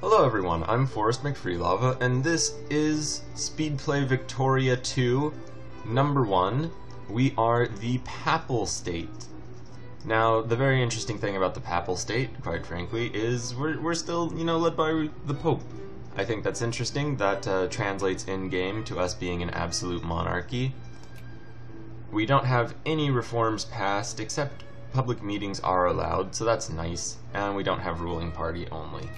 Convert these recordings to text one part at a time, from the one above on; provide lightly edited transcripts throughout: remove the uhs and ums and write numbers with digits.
Hello everyone, I'm Forrest McFreelava, and this is Speedplay Victoria 2, number 1. We are the Papal State. Now, the very interesting thing about the Papal State, quite frankly, is we're still, led by the Pope. I think that's interesting. That translates in-game to us being an absolute monarchy. We don't have any reforms passed, except public meetings are allowed, so that's nice, and we don't have ruling party only.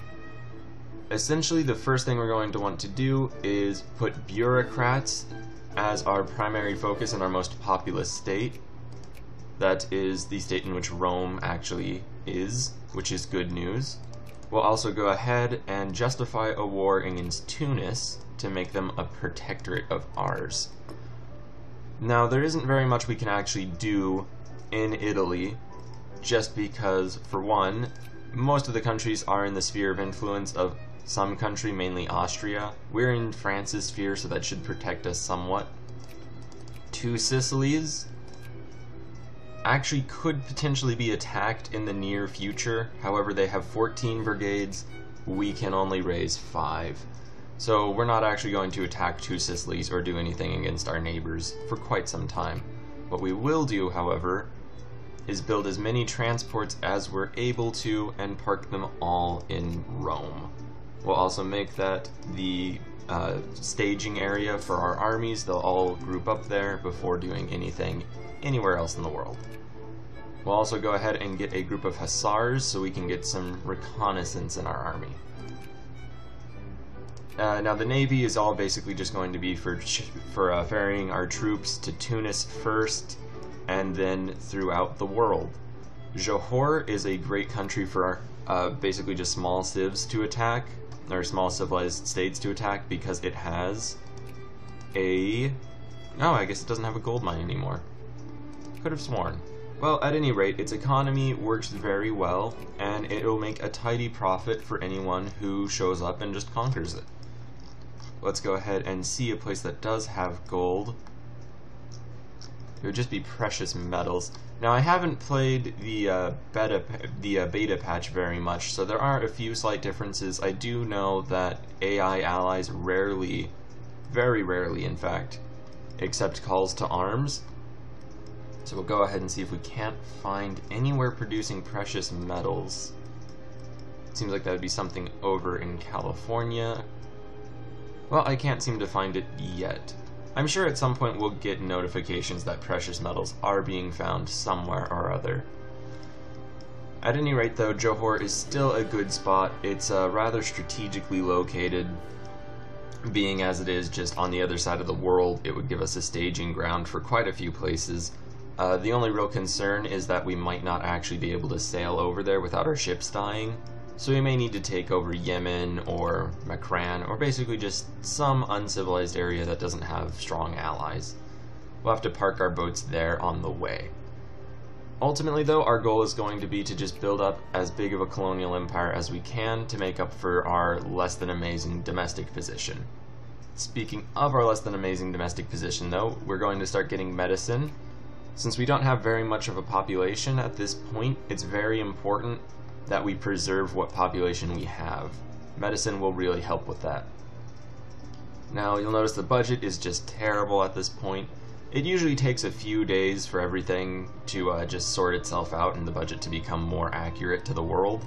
Essentially, the first thing we're going to want to do is put bureaucrats as our primary focus in our most populous state. That is the state in which Rome actually is, which is good news. We'll also go ahead and justify a war against Tunis to make them a protectorate of ours. Now, there isn't very much we can actually do in Italy, just because, for one, most of the countries are in the sphere of influence of some country, mainly Austria. We're in France's sphere, so that should protect us somewhat. Two Sicilies actually could potentially be attacked in the near future. However, they have 14 brigades. We can only raise 5. So we're not actually going to attack Two Sicilies or do anything against our neighbors for quite some time. What we will do, however, is build as many transports as we're able to and park them all in Rome. We'll also make that the staging area for our armies. They'll all group up there before doing anything anywhere else in the world. We'll also go ahead and get a group of hussars so we can get some reconnaissance in our army. Now the navy is all basically just going to be for ferrying our troops to Tunis first and then throughout the world. Johor is a great country for basically just small civs to attack, or small civilized states to attack, because it has a... Oh, I guess it doesn't have a gold mine anymore. Could have sworn. Well, at any rate, its economy works very well, and it will make a tidy profit for anyone who shows up and just conquers it. Let's go ahead and see a place that does have gold. It would just be precious metals. Now, I haven't played the beta patch very much, so there are a few slight differences. I do know that AI allies rarely, very rarely in fact, accept calls to arms. So we'll go ahead and see if we can't find anywhere producing precious metals. Seems like that would be something over in California. Well, I can't seem to find it yet. I'm sure at some point we'll get notifications that precious metals are being found somewhere or other. At any rate though, Johor is still a good spot. It's rather strategically located. Being as it is just on the other side of the world, it would give us a staging ground for quite a few places. The only real concern is that we might not actually be able to sail over there without our ships dying. So we may need to take over Yemen or Makran, or basically just some uncivilized area that doesn't have strong allies. We'll have to park our boats there on the way. Ultimately though, our goal is going to be to just build up as big of a colonial empire as we can to make up for our less than amazing domestic position. Speaking of our less than amazing domestic position though, we're going to start getting medicine. Since we don't have very much of a population at this point, it's very important that we preserve what population we have. Medicine will really help with that. Now, you'll notice the budget is just terrible at this point. It usually takes a few days for everything to just sort itself out and the budget to become more accurate to the world.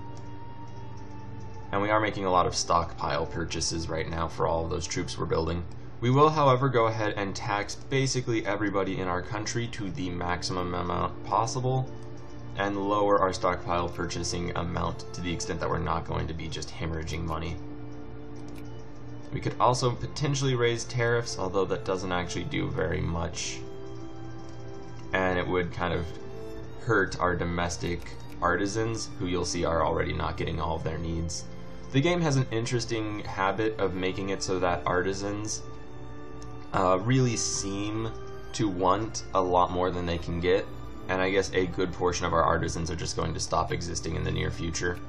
And we are making a lot of stockpile purchases right now for all of those troops we're building. We will, however, go ahead and tax basically everybody in our country to the maximum amount possible, and lower our stockpile purchasing amount to the extent that we're not going to be just hemorrhaging money. We could also potentially raise tariffs, although that doesn't actually do very much, and it would kind of hurt our domestic artisans, who you'll see are already not getting all of their needs. The game has an interesting habit of making it so that artisans really seem to want a lot more than they can get. And I guess a good portion of our artisans are just going to stop existing in the near future.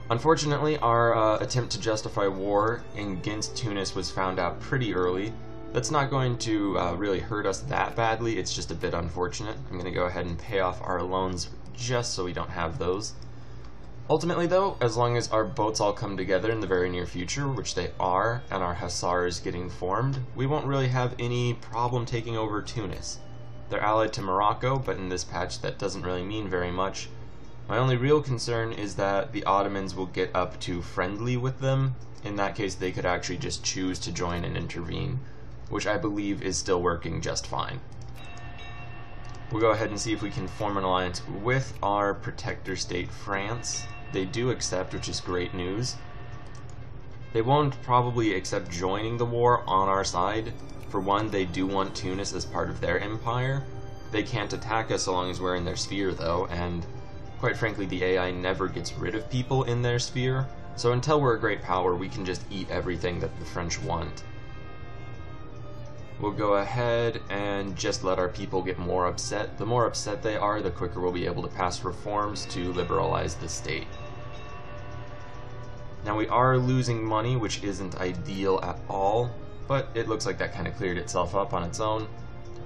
Unfortunately, our attempt to justify war against Tunis was found out pretty early. That's not going to really hurt us that badly, it's just a bit unfortunate. I'm going to go ahead and pay off our loans just so we don't have those. Ultimately though, as long as our boats all come together in the very near future, which they are, and our hussars getting formed, we won't really have any problem taking over Tunis. They're allied to Morocco, but in this patch that doesn't really mean very much. My only real concern is that the Ottomans will get up to friendly with them. In that case, they could actually just choose to join and intervene, which I believe is still working just fine. We'll go ahead and see if we can form an alliance with our protector state, France. They do accept, which is great news. They won't probably accept joining the war on our side. For one, they do want Tunis as part of their empire. They can't attack us so long as we're in their sphere, though, and quite frankly, the AI never gets rid of people in their sphere, so until we're a great power, we can just eat everything that the French want. We'll go ahead and just let our people get more upset. The more upset they are, the quicker we'll be able to pass reforms to liberalize the state. Now we are losing money, which isn't ideal at all, but it looks like that kind of cleared itself up on its own.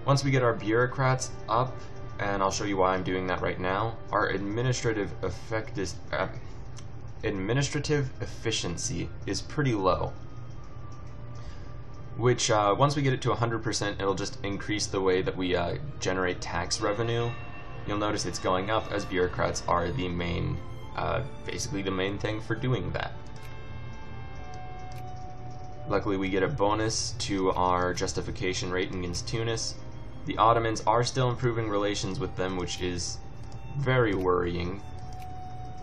Once we get our bureaucrats up, and I'll show you why I'm doing that right now, our administrative efficiency is pretty low. Which, once we get it to 100%, it'll just increase the way that we generate tax revenue. You'll notice it's going up as bureaucrats are the main, basically the main thing for doing that. Luckily we get a bonus to our justification rate against Tunis. The Ottomans are still improving relations with them, which is very worrying.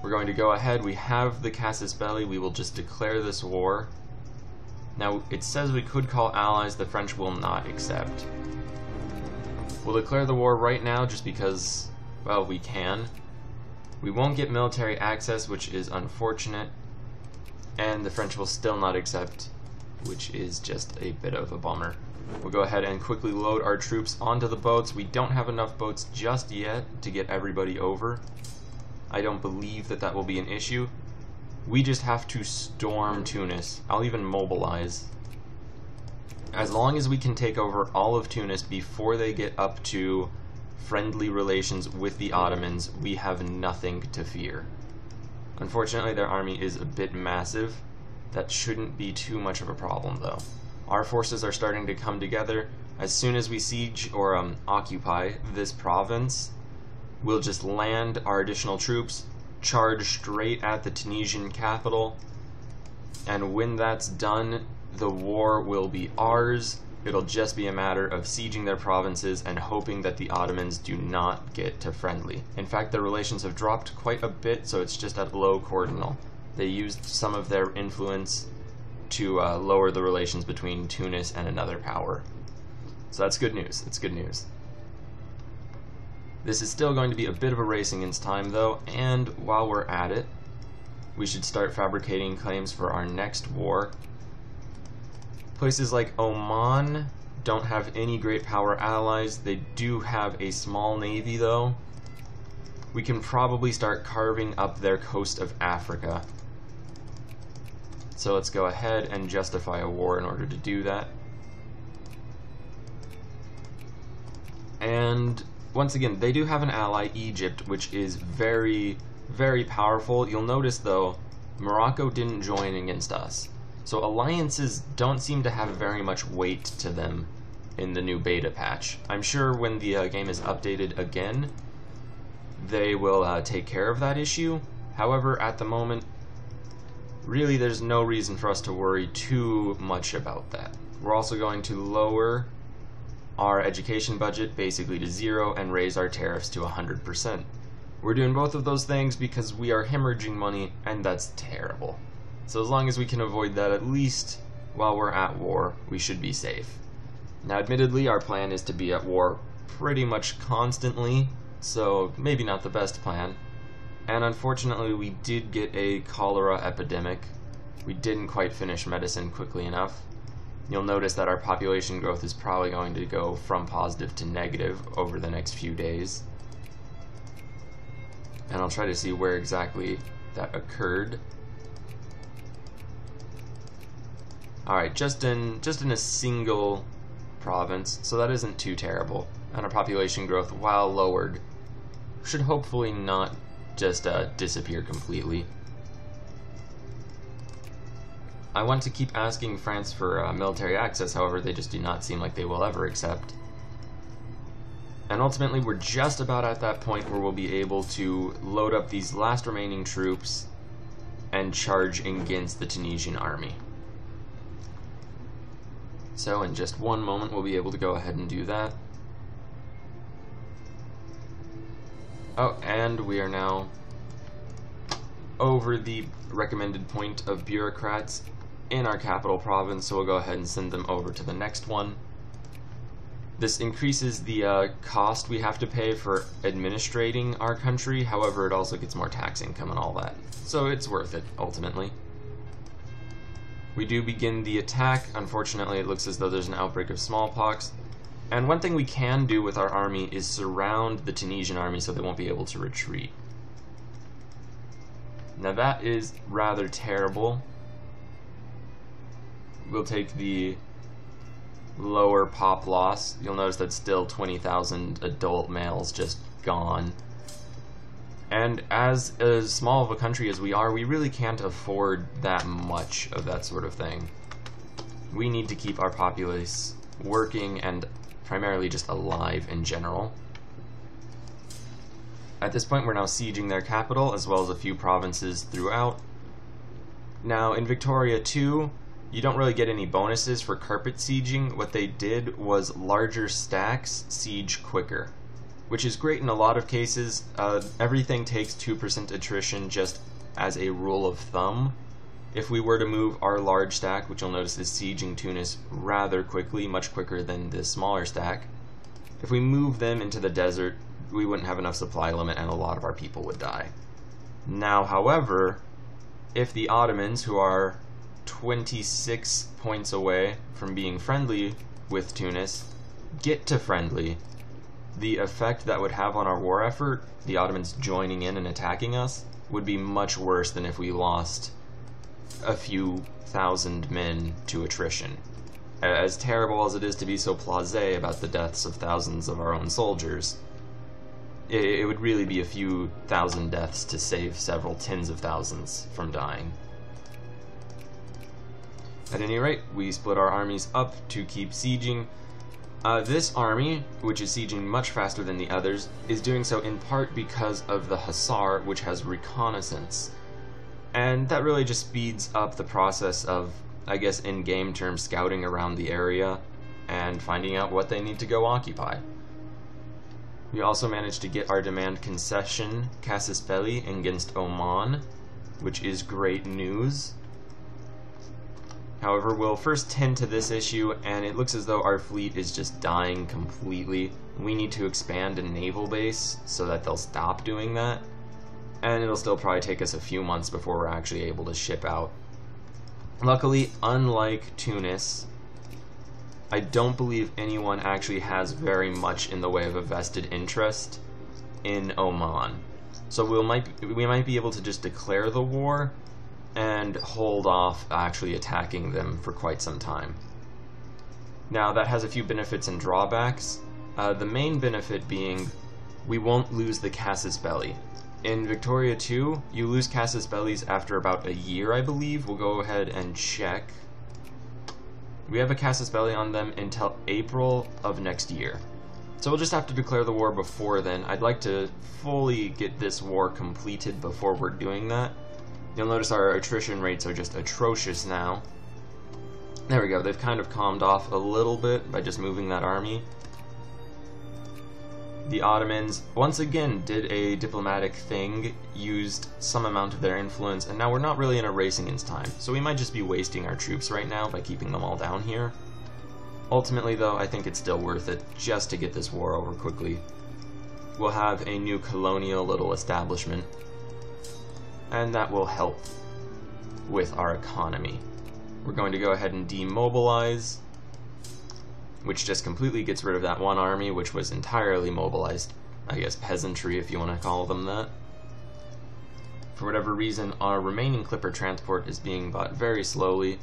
We're going to go ahead, we have the casus belli, we will just declare this war. Now, it says we could call allies, the French will not accept. We'll declare the war right now just because, well, we can. We won't get military access, which is unfortunate. And the French will still not accept, which is just a bit of a bummer. We'll go ahead and quickly load our troops onto the boats. We don't have enough boats just yet to get everybody over. I don't believe that that will be an issue. We just have to storm Tunis. I'll even mobilize. As long as we can take over all of Tunis before they get up to friendly relations with the Ottomans, we have nothing to fear. Unfortunately, their army is a bit massive. That shouldn't be too much of a problem, though. Our forces are starting to come together. As soon as we siege or occupy this province, we'll just land our additional troops, charge straight at the Tunisian capital, and when that's done, the war will be ours. It'll just be a matter of sieging their provinces and hoping that the Ottomans do not get to friendly. In fact, their relations have dropped quite a bit, so it's just at low cordonal. They used some of their influence to lower the relations between Tunis and another power. So that's good news. It's good news. This is still going to be a bit of a race against time, though, and while we're at it, we should start fabricating claims for our next war. Places like Oman don't have any great power allies. They do have a small navy, though. We can probably start carving up their coast of Africa. So let's go ahead and justify a war in order to do that. And once again, they do have an ally, Egypt, which is very, very powerful. You'll notice, though, Morocco didn't join against us. So alliances don't seem to have very much weight to them in the new beta patch. I'm sure when the game is updated again, they will take care of that issue. However, at the moment, really there's no reason for us to worry too much about that. We're also going to lower our education budget basically to 0 and raise our tariffs to 100%. We're doing both of those things because we are hemorrhaging money, and that's terrible. So as long as we can avoid that, at least while we're at war, we should be safe. Now admittedly, our plan is to be at war pretty much constantly, so maybe not the best plan. And unfortunately, we did get a cholera epidemic. We didn't quite finish medicine quickly enough. You'll notice that our population growth is probably going to go from positive to negative over the next few days. And I'll try to see where exactly that occurred. Alright, just in a single province, so that isn't too terrible. And our population growth, while lowered, should hopefully not just disappear completely. I want to keep asking France for military access, however, they just do not seem like they will ever accept. And ultimately, we're just about at that point where we'll be able to load up these last remaining troops and charge against the Tunisian army. So in just one moment, we'll be able to go ahead and do that. Oh, and we are now over the recommended point of bureaucrats in our capital province, so we'll go ahead and send them over to the next one. This increases the cost we have to pay for administrating our country, however it also gets more tax income and all that. So it's worth it, ultimately. We do begin the attack. Unfortunately, it looks as though there's an outbreak of smallpox. And one thing we can do with our army is surround the Tunisian army so they won't be able to retreat. Now that is rather terrible. We'll take the lower pop loss. You'll notice that still 20,000 adult males just gone. And as small of a country as we are, we really can't afford that much of that sort of thing. We need to keep our populace working and primarily just alive in general. At this point, we're now sieging their capital, as well as a few provinces throughout. Now, in Victoria 2, you don't really get any bonuses for carpet sieging. What they did was larger stacks siege quicker, which is great in a lot of cases. Everything takes 2% attrition just as a rule of thumb. If we were to move our large stack, which you'll notice is sieging Tunis rather quickly, much quicker than the smaller stack, if we move them into the desert, we wouldn't have enough supply limit and a lot of our people would die. Now, however, if the Ottomans, who are 26 points away from being friendly with Tunis, get to friendly, the effect that would have on our war effort, the Ottomans joining in and attacking us, would be much worse than if we lost a few thousand men to attrition. As terrible as it is to be so blasé about the deaths of thousands of our own soldiers, it would really be a few thousand deaths to save several tens of thousands from dying. At any rate, we split our armies up to keep sieging. This army, which is sieging much faster than the others, is doing so in part because of the Hussar, which has reconnaissance. And that really just speeds up the process of, I guess, in-game terms, scouting around the area and finding out what they need to go occupy. We also managed to get our demand concession, Casus Belli, against Oman, which is great news. However, we'll first tend to this issue, and it looks as though our fleet is just dying completely. We need to expand a naval base so that they'll stop doing that, and it'll still probably take us a few months before we're actually able to ship out. Luckily, unlike Tunis, I don't believe anyone actually has very much in the way of a vested interest in Oman. So we might be able to just declare the war and hold off actually attacking them for quite some time. Now, that has a few benefits and drawbacks. The main benefit being we won't lose the Casus Belli. In Victoria 2, you lose Casus Bellis after about a year, I believe. We'll go ahead and check. We have a Casus Belli on them until April of next year. So we'll just have to declare the war before then. I'd like to fully get this war completed before we're doing that. You'll notice our attrition rates are just atrocious now. There we go, they've kind of calmed off a little bit by just moving that army. The Ottomans, once again, did a diplomatic thing, used some amount of their influence, and now we're not really in a racing against time, so we might just be wasting our troops right now by keeping them all down here. Ultimately, though, I think it's still worth it just to get this war over quickly. We'll have a new colonial little establishment, and that will help with our economy. We're going to go ahead and demobilize, which just completely gets rid of that one army, which was entirely mobilized, I guess peasantry if you want to call them that. For whatever reason, our remaining Clipper transport is being bought very slowly.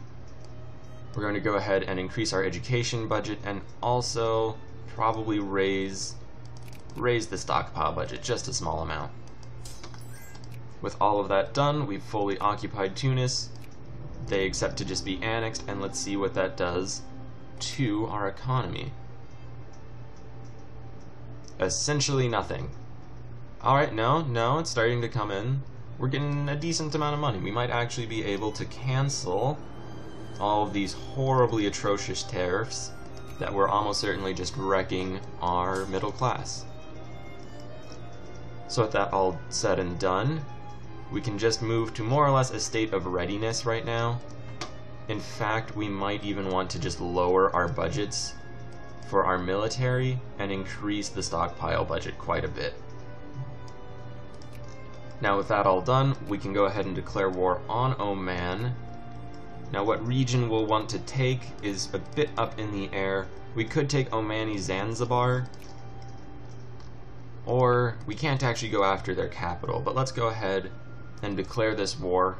We're going to go ahead and increase our education budget and also probably raise the stockpile budget just a small amount. With all of that done, we've fully occupied Tunis. They accept to just be annexed, and let's see what that does to our economy. Essentially nothing. Alright, no, it's starting to come in. We're getting a decent amount of money. We might actually be able to cancel all of these horribly atrocious tariffs that were almost certainly just wrecking our middle class. So with that all said and done, we can just move to more or less a state of readiness right now. In fact, we might even want to just lower our budgets for our military and increase the stockpile budget quite a bit. Now with that all done, we can go ahead and declare war on Oman. Now what region we'll want to take is a bit up in the air. We could take Omani Zanzibar, or we can't actually go after their capital, but let's go ahead and declare this war.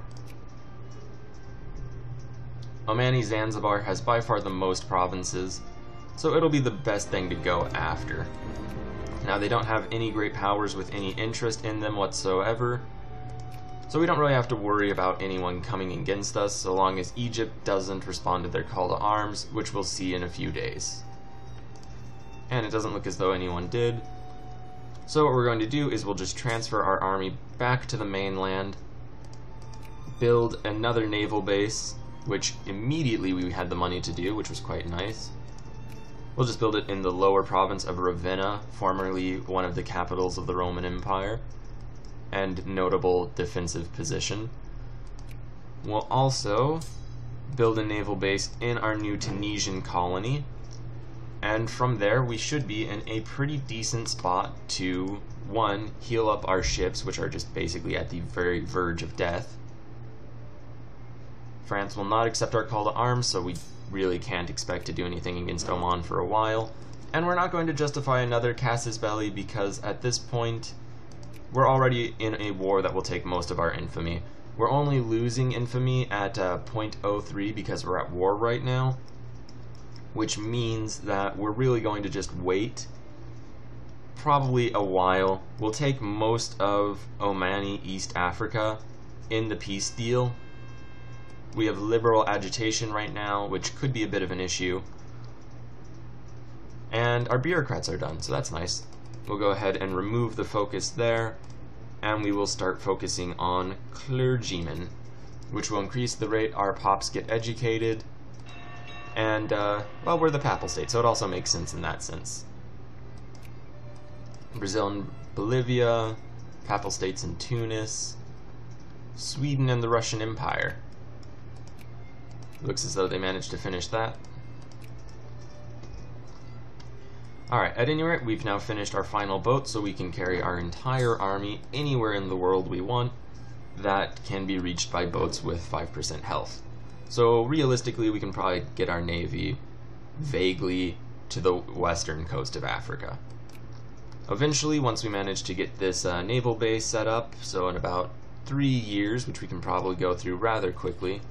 Omani Zanzibar has by far the most provinces, so it'll be the best thing to go after. Now they don't have any great powers with any interest in them whatsoever, so we don't really have to worry about anyone coming against us so long as Egypt doesn't respond to their call to arms, which we'll see in a few days. And it doesn't look as though anyone did. So what we're going to do is we'll just transfer our army back to the mainland, build another naval base, which immediately we had the money to do, which was quite nice. We'll just build it in the lower province of Ravenna, formerly one of the capitals of the Roman Empire, and notable defensive position. We'll also build a naval base in our new Tunisian colony, and from there we should be in a pretty decent spot to, one, heal up our ships, which are just basically at the very verge of death. France will not accept our call to arms, so we really can't expect to do anything against Oman for a while. And we're not going to justify another casus belli because at this point we're already in a war that will take most of our infamy. We're only losing infamy at 0.03 because we're at war right now, which means that we're really going to just wait probably a while. We'll take most of Omani East Africa in the peace deal. We have liberal agitation right now, which could be a bit of an issue. And our bureaucrats are done, so that's nice. We'll go ahead and remove the focus there, and we will start focusing on clergymen, which will increase the rate our pops get educated. And, well, we're the Papal State, so it also makes sense in that sense. Brazil and Bolivia, Papal States and Tunis, Sweden and the Russian Empire. Looks as though they managed to finish that. Alright, at any rate, we've now finished our final boat, so we can carry our entire army anywhere in the world we want that can be reached by boats with 5% health. So realistically, we can probably get our navy vaguely to the western coast of Africa. Eventually, once we manage to get this naval base set up, so in about 3 years, which we can probably go through rather quickly,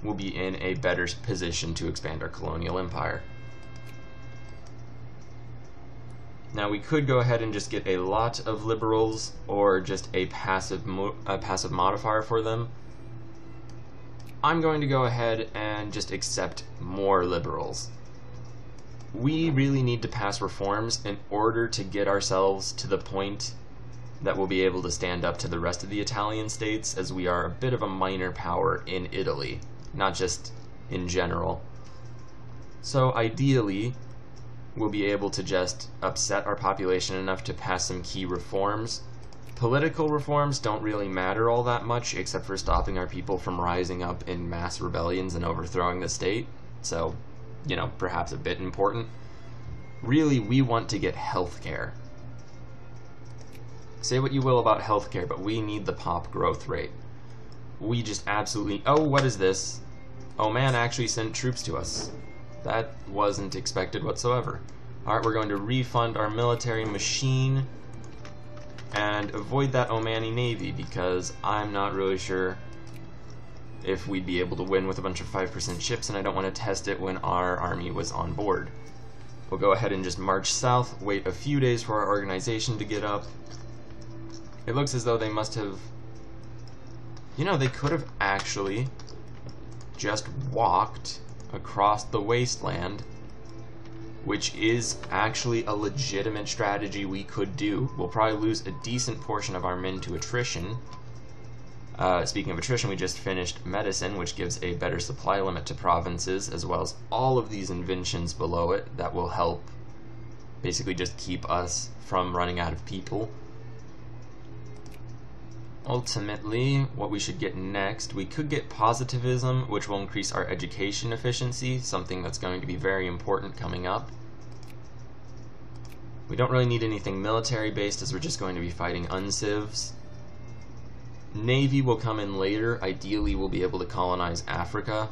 we'll be in a better position to expand our colonial empire. Now we could go ahead and just get a lot of liberals or just a passive modifier for them. I'm going to go ahead and just accept more liberals. We really need to pass reforms in order to get ourselves to the point that we'll be able to stand up to the rest of the Italian states, as we are a bit of a minor power in Italy, not just in general. So ideally, we'll be able to just upset our population enough to pass some key reforms. Political reforms don't really matter all that much, except for stopping our people from rising up in mass rebellions and overthrowing the state. So, you know, perhaps a bit important. Really, we want to get healthcare. Say what you will about healthcare, but we need the pop growth rate. We just absolutely... Oh, what is this? Oman actually sent troops to us. That wasn't expected whatsoever. Alright, we're going to refund our military machine and avoid that Omani Navy, because I'm not really sure if we'd be able to win with a bunch of 5% ships, and I don't want to test it when our army was on board. We'll go ahead and just march south, wait a few days for our organization to get up. It looks as though they must have You know, they could have actually just walked across the wasteland, which is actually a legitimate strategy we could do. We'll probably lose a decent portion of our men to attrition. Speaking of attrition, we just finished medicine, which gives a better supply limit to provinces, as well as all of these inventions below it that will help basically just keep us from running out of people. Ultimately, what we should get next, we could get positivism, which will increase our education efficiency, something that's going to be very important coming up. We don't really need anything military-based, as we're just going to be fighting uncivs. Navy will come in later. Ideally, we'll be able to colonize Africa.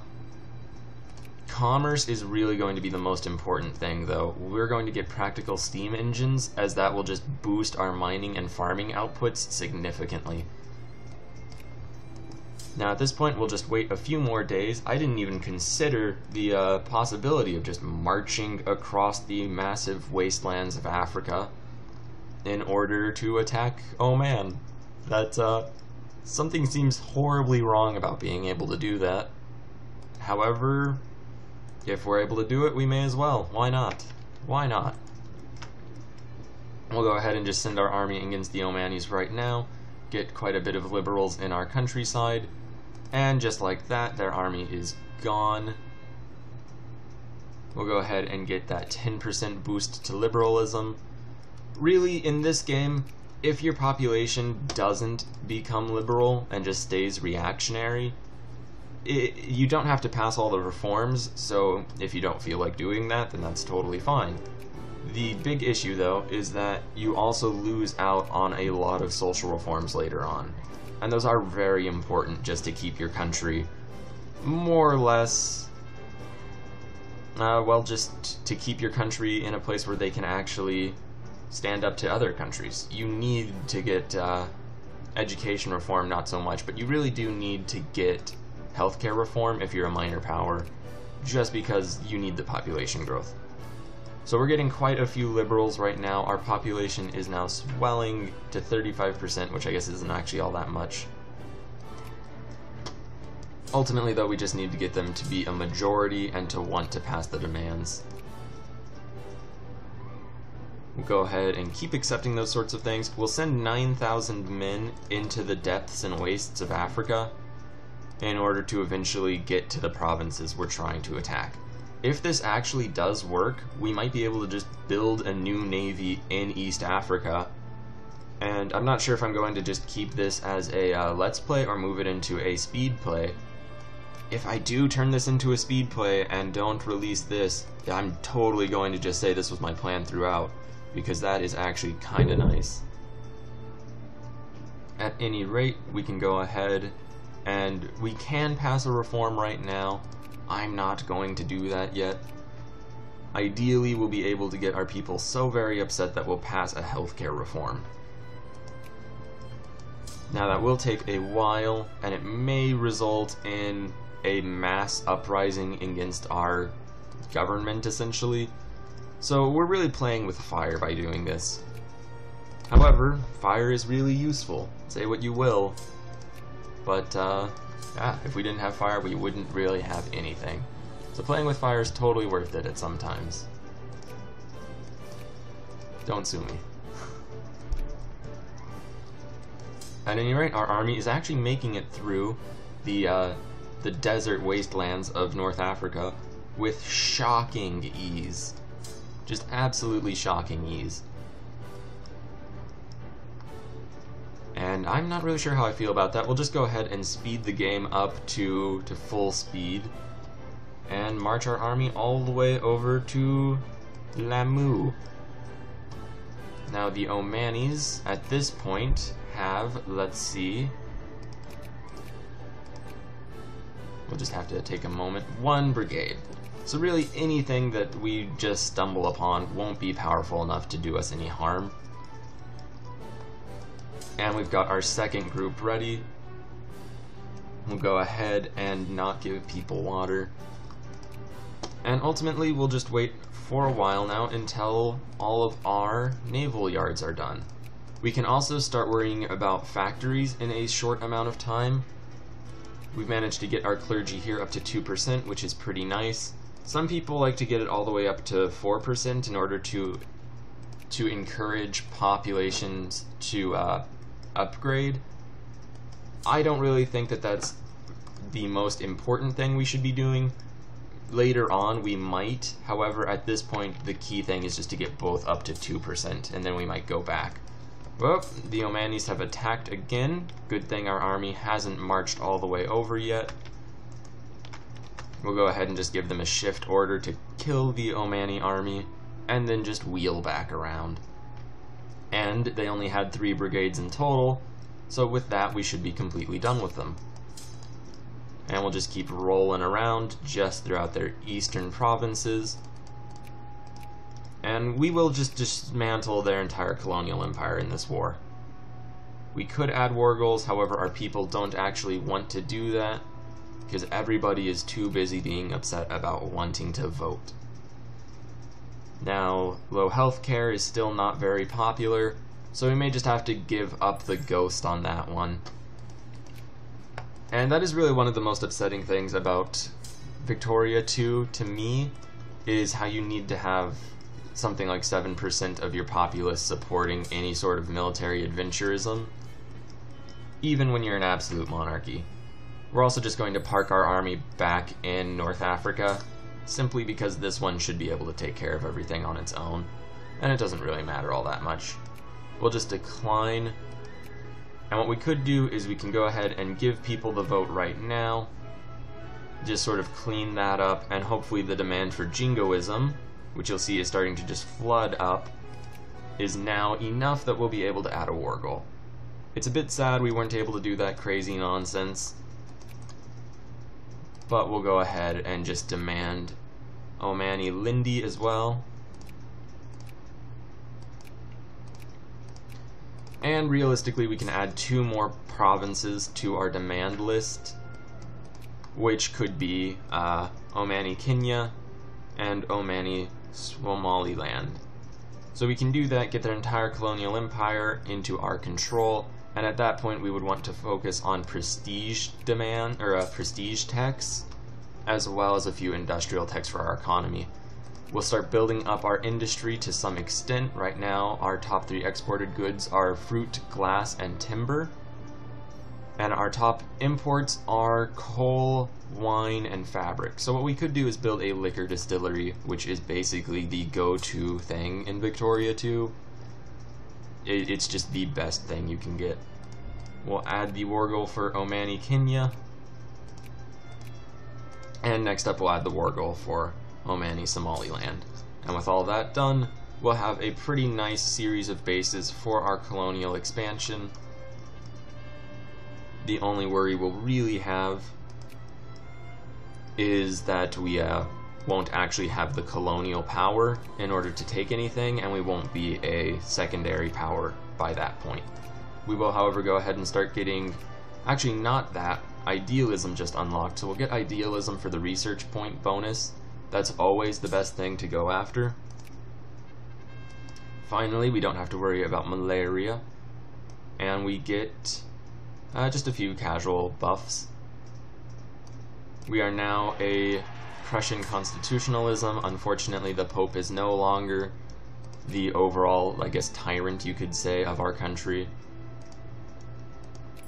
Commerce is really going to be the most important thing, though. We're going to get practical steam engines, as that will just boost our mining and farming outputs significantly. Now, at this point, we'll just wait a few more days. I didn't even consider the possibility of just marching across the massive wastelands of Africa in order to attack Oman. That's, something seems horribly wrong about being able to do that. However, if we're able to do it, we may as well. Why not? Why not? We'll go ahead and just send our army against the Omanis right now, get quite a bit of liberals in our countryside, and just like that, their army is gone. We'll go ahead and get that 10% boost to liberalism. Really, in this game, if your population doesn't become liberal and just stays reactionary, you don't have to pass all the reforms, so if you don't feel like doing that, then that's totally fine. The big issue, though, is that you also lose out on a lot of social reforms later on. And those are very important just to keep your country more or less, well, just to keep your country in a place where they can actually stand up to other countries. You need to get education reform, not so much, but you really do need to get healthcare reform if you're a minor power, just because you need the population growth. So we're getting quite a few liberals right now. Our population is now swelling to 35%, which I guess isn't actually all that much. Ultimately, though, we just need to get them to be a majority and to want to pass the demands. We'll go ahead and keep accepting those sorts of things. We'll send 9,000 men into the depths and wastes of Africa in order to eventually get to the provinces we're trying to attack. If this actually does work, we might be able to just build a new navy in East Africa. And I'm not sure if I'm going to just keep this as a let's play or move it into a speed play. If I do turn this into a speed play and don't release this, I'm totally going to just say this was my plan throughout, because that is actually kind of nice. At any rate, we can go ahead and we can pass a reform right now. I'm not going to do that yet. Ideally, we'll be able to get our people so very upset that we'll pass a healthcare reform. Now that will take a while, and it may result in a mass uprising against our government, essentially. So we're really playing with fire by doing this. However, fire is really useful. Say what you will, but if we didn't have fire, we wouldn't really have anything. So playing with fire is totally worth it at some times. Don't sue me. At any rate, our army is actually making it through the desert wastelands of North Africa with shocking ease. Just absolutely shocking ease. And I'm not really sure how I feel about that. We'll just go ahead and speed the game up to full speed and march our army all the way over to Lamu. Now the Omanis at this point have, let's see, we'll just have to take a moment, 1 brigade. So really anything that we just stumble upon won't be powerful enough to do us any harm. And we've got our second group ready. We'll go ahead and not give people water. And ultimately we'll just wait for a while now until all of our naval yards are done. We can also start worrying about factories in a short amount of time. We've managed to get our clergy here up to 2%, which is pretty nice. Some people like to get it all the way up to 4% in order to encourage populations to upgrade. I don't really think that that's the most important thing we should be doing. Later on we might, however at this point the key thing is just to get both up to 2%, and then we might go back. Well, the Omanis have attacked again. Good thing our army hasn't marched all the way over yet. We'll go ahead and just give them a shift order to kill the Omani army, and then just wheel back around. And they only had 3 brigades in total, so with that we should be completely done with them. And we'll just keep rolling around just throughout their eastern provinces. And we will just dismantle their entire colonial empire in this war. We could add war goals, however our people don't actually want to do that, because everybody is too busy being upset about wanting to vote. Now, low healthcare is still not very popular, so we may just have to give up the ghost on that one. And that is really one of the most upsetting things about Victoria 2 to me, is how you need to have something like 7% of your populace supporting any sort of military adventurism, even when you're an absolute monarchy. We're also just going to park our army back in North Africa, simply because this one should be able to take care of everything on its own, and it doesn't really matter all that much. We'll just decline, and what we could do is we can go ahead and give people the vote right now, just sort of clean that up, and hopefully the demand for jingoism, which you'll see is starting to just flood up, is now enough that we'll be able to add a war goal. It's a bit sad we weren't able to do that crazy nonsense, but we'll go ahead and just demand Omani Lindi as well. And realistically we can add 2 more provinces to our demand list, which could be Omani Kenya and Omani Somaliland. So we can do that, get their entire colonial empire into our control, and at that point we would want to focus on prestige demand, or prestige techs, as well as a few industrial techs for our economy. We'll start building up our industry to some extent. Right now our top 3 exported goods are fruit, glass, and timber. And our top imports are coal, wine, and fabric. So what we could do is build a liquor distillery, which is basically the go-to thing in Victoria 2. It's just the best thing you can get. We'll add the war goal for Omani Kenya. And next up we'll add the war goal for Omani Somaliland. And with all that done, we'll have a pretty nice series of bases for our colonial expansion. The only worry we'll really have is that we won't actually have the colonial power in order to take anything, and we won't be a secondary power by that point. We will, however, go ahead and start getting, actually not that, idealism just unlocked, so we'll get idealism for the research point bonus. That's always the best thing to go after. Finally, we don't have to worry about malaria, and we get just a few casual buffs. We are now a Prussian constitutionalism. Unfortunately, the Pope is no longer the overall, I guess, tyrant, you could say, of our country.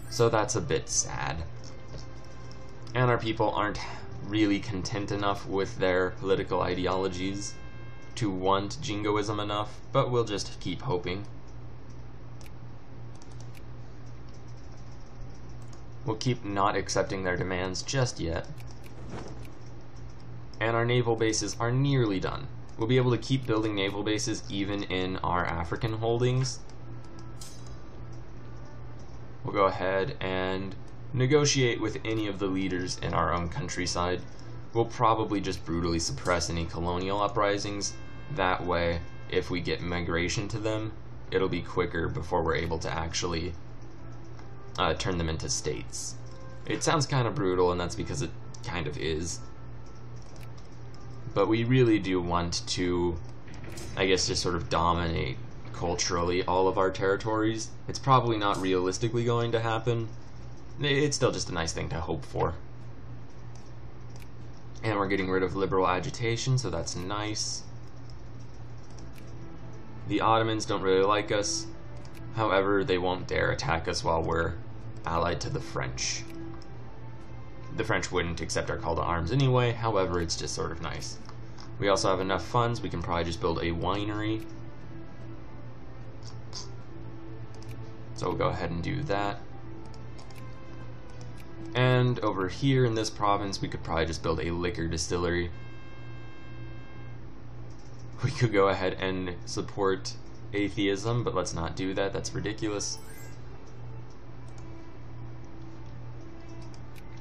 So that's a bit sad. And our people aren't really content enough with their political ideologies to want jingoism enough, but we'll just keep hoping. We'll keep not accepting their demands just yet. And our naval bases are nearly done. We'll be able to keep building naval bases even in our African holdings. We'll go ahead and negotiate with any of the leaders in our own countryside. We'll probably just brutally suppress any colonial uprisings. That way, if we get migration to them, it'll be quicker before we're able to actually turn them into states. It sounds kind of brutal, and that's because it kind of is. But we really do want to, I guess, just sort of dominate culturally all of our territories. It's probably not realistically going to happen, it's still just a nice thing to hope for. And we're getting rid of liberal agitation, so that's nice. The Ottomans don't really like us. However, they won't dare attack us while we're allied to the French. The French wouldn't accept our call to arms anyway, however, it's just sort of nice. We also have enough funds, we can probably just build a winery. So we'll go ahead and do that. And over here in this province, we could probably just build a liquor distillery. We could go ahead and support atheism, but let's not do that, that's ridiculous.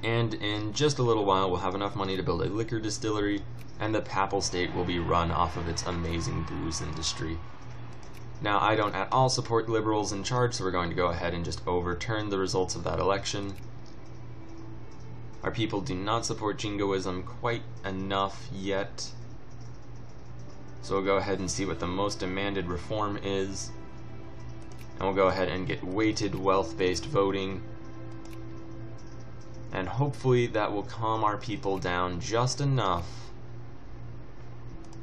And in just a little while, we'll have enough money to build a liquor distillery, and the Papal State will be run off of its amazing booze industry. Now, I don't at all support liberals in charge, so we're going to go ahead and just overturn the results of that election. Our people do not support jingoism quite enough yet. So we'll go ahead and see what the most demanded reform is. And we'll go ahead and get weighted wealth-based voting. And hopefully that will calm our people down just enough.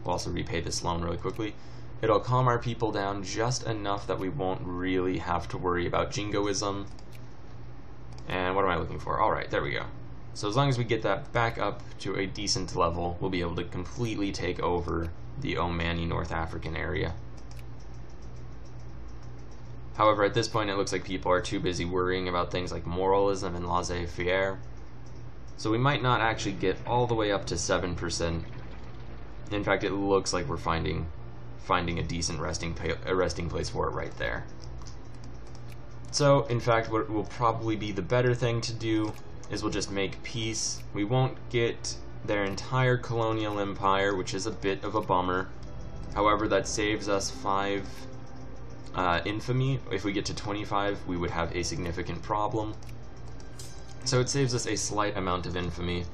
We'll also repay this loan really quickly. It'll calm our people down just enough that we won't really have to worry about jingoism. And what am I looking for? Alright, there we go. So as long as we get that back up to a decent level, we'll be able to completely take over the Omani North African area. However, at this point it looks like people are too busy worrying about things like moralism and laissez-faire. So we might not actually get all the way up to 7%. In fact, it looks like we're finding a decent resting place for it right there. So, in fact, what will probably be the better thing to do is we'll just make peace. We won't get their entire colonial empire, which is a bit of a bummer. However, that saves us 5 infamy. If we get to 25, we would have a significant problem. So it saves us a slight amount of infamy.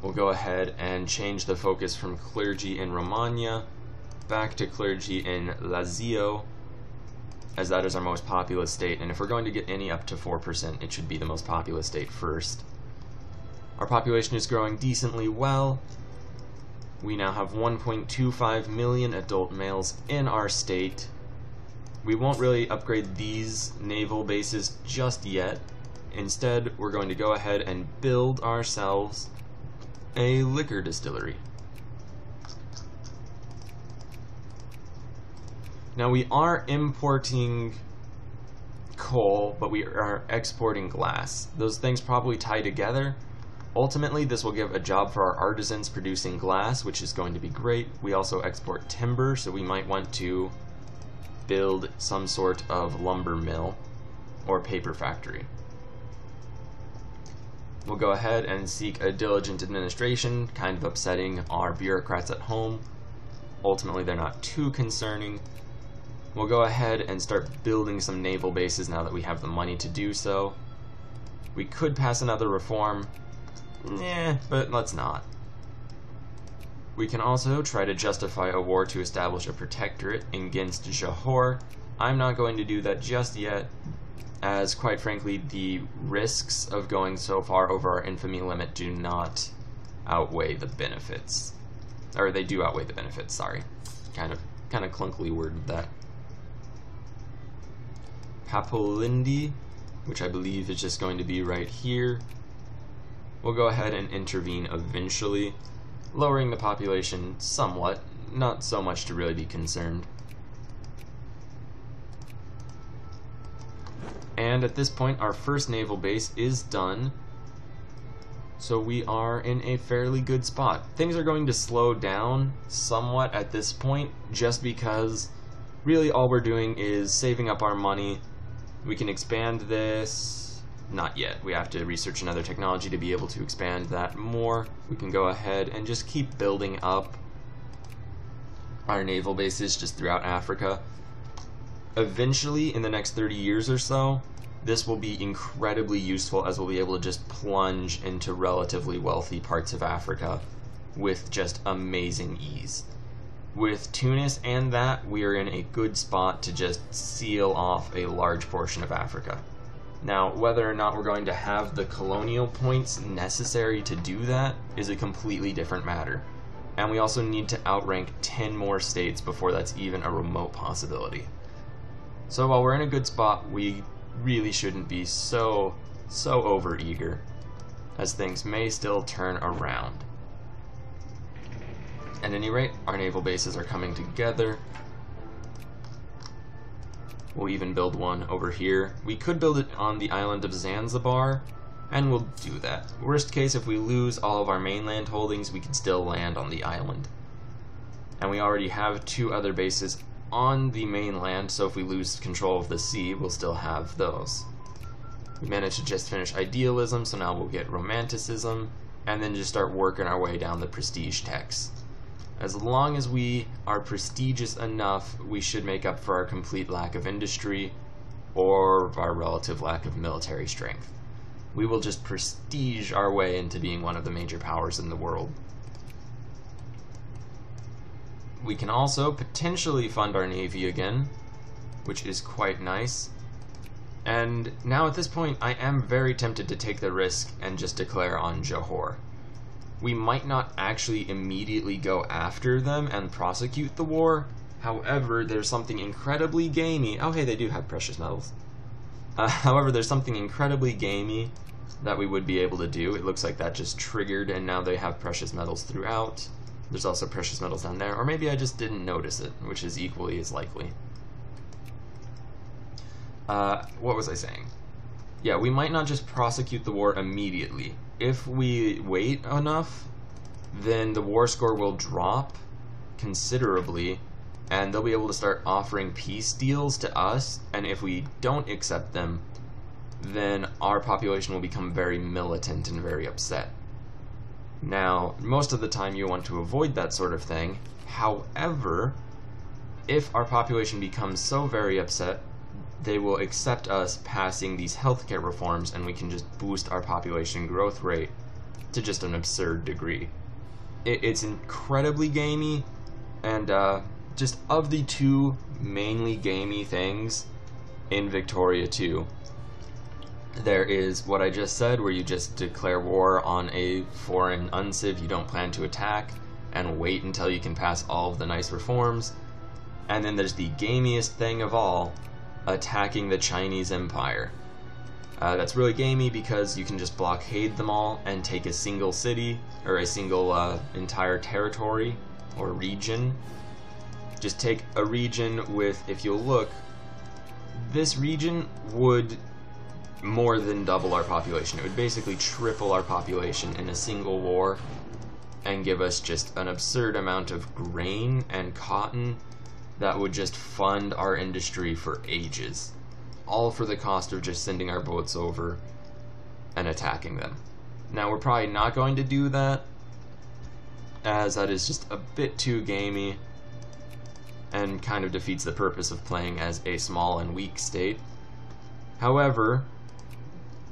We'll go ahead and change the focus from clergy in Romagna back to clergy in Lazio, as that is our most populous state, and if we're going to get any up to 4%, it should be the most populous state first. Our population is growing decently well. We now have 1.25 million adult males in our state. We won't really upgrade these naval bases just yet. Instead, we're going to go ahead and build ourselves a liquor distillery. Now we are importing coal, but we are exporting glass. Those things probably tie together. Ultimately, this will give a job for our artisans producing glass, which is going to be great. We also export timber, so we might want to build some sort of lumber mill or paper factory. We'll go ahead and seek a diligent administration, kind of upsetting our bureaucrats at home. Ultimately, they're not too concerning. We'll go ahead and start building some naval bases now that we have the money to do so. We could pass another reform, but let's not. We can also try to justify a war to establish a protectorate against Johor. I'm not going to do that just yet, as quite frankly the risks of going so far over our infamy limit do not outweigh the benefits. Or they do outweigh the benefits, sorry. Kind of clunkily worded that. Papalindi, which I believe is just going to be right here. We'll go ahead and intervene eventually, lowering the population somewhat, not so much to really be concerned. And at this point, our first naval base is done, so we are in a fairly good spot. Things are going to slow down somewhat at this point, just because really all we're doing is saving up our money. We can expand this. Not yet. We have to research another technology to be able to expand that more. We can go ahead and just keep building up our naval bases just throughout Africa. Eventually, in the next 30 years or so, this will be incredibly useful, as we'll be able to just plunge into relatively wealthy parts of Africa with just amazing ease. With Tunis and that, we are in a good spot to just seal off a large portion of Africa. Now, whether or not we're going to have the colonial points necessary to do that is a completely different matter. And we also need to outrank 10 more states before that's even a remote possibility. So while we're in a good spot, we really shouldn't be so overeager, as things may still turn around. At any rate, our naval bases are coming together. We'll even build one over here. We could build it on the island of Zanzibar, and we'll do that. Worst case, if we lose all of our mainland holdings, we can still land on the island. And we already have 2 other bases on the mainland, so if we lose control of the sea, we'll still have those. We managed to just finish idealism, so now we'll get romanticism, and then just start working our way down the prestige text. As long as we are prestigious enough, we should make up for our complete lack of industry or our relative lack of military strength. We will just prestige our way into being one of the major powers in the world. We can also potentially fund our navy again, which is quite nice. And now at this point, I am very tempted to take the risk and just declare on Johor. We might not actually immediately go after them and prosecute the war. However, there's something incredibly gamey. Oh, hey, they do have precious metals. However, there's something incredibly gamey that we would be able to do. It looks like that just triggered, and now they have precious metals throughout. There's also precious metals down there, or maybe I just didn't notice it, which is equally as likely. What was I saying? Yeah, we might not just prosecute the war immediately. If we wait enough, then the war score will drop considerably, and they'll be able to start offering peace deals to us, and if we don't accept them, then our population will become very militant and very upset. Now, most of the time you want to avoid that sort of thing. However, if our population becomes so very upset, they will accept us passing these healthcare reforms, and we can just boost our population growth rate to just an absurd degree. It's incredibly gamey, and just of the 2 mainly gamey things in Victoria 2, there is what I just said, where you just declare war on a foreign unciv you don't plan to attack, and wait until you can pass all of the nice reforms. And then there's the gamiest thing of all, attacking the Chinese Empire. That's really gamey because you can just blockade them all and take a single city, or a single entire territory or region. Just take a region with, if you'll look, this region would more than double our population. It would basically triple our population in a single war and give us just an absurd amount of grain and cotton that would just fund our industry for ages, all for the cost of just sending our boats over and attacking them. Now, we're probably not going to do that, as that is just a bit too gamey and kind of defeats the purpose of playing as a small and weak state. However,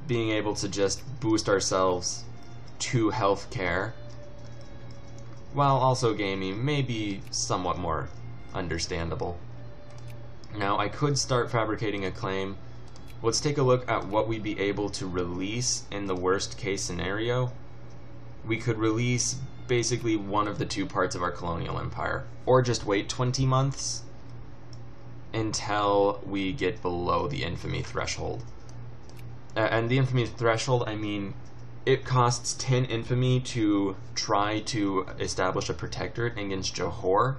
being able to just boost ourselves to healthcare, while also gamey, may be somewhat more understandable. Now, I could start fabricating a claim. Let's take a look at what we'd be able to release in the worst case scenario. We could release basically one of the 2 parts of our colonial empire, or just wait 20 months until we get below the infamy threshold. And the infamy threshold, I mean, it costs 10 infamy to try to establish a protectorate against Johor.